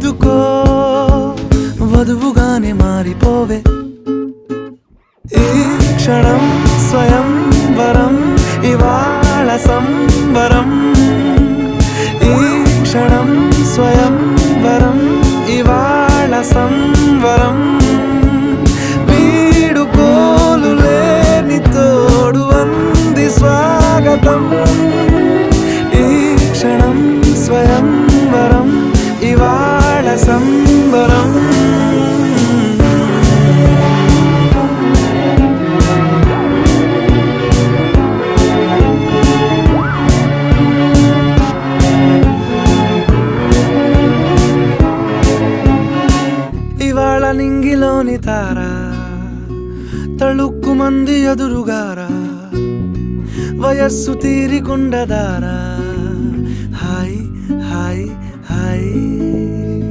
సర్దుకో వధువుగానే మారిపోవే ఈ క్షణం స్వయం వరం ఇవాళ సంబరం ఈ క్షణం స్వయం వరం ఇవాళ సంవరం వీడుకోలు లేని తోడు అంది స్వాగతం ఈ క్షణం స్వయం వరం ఇవాళ సంబరం ఇవాళ నింగిలోని తారా తళుక్కు మంది ఎదురుగారా వయస్సు తీరికుండదారా హాయ్ హాయ్ హాయ్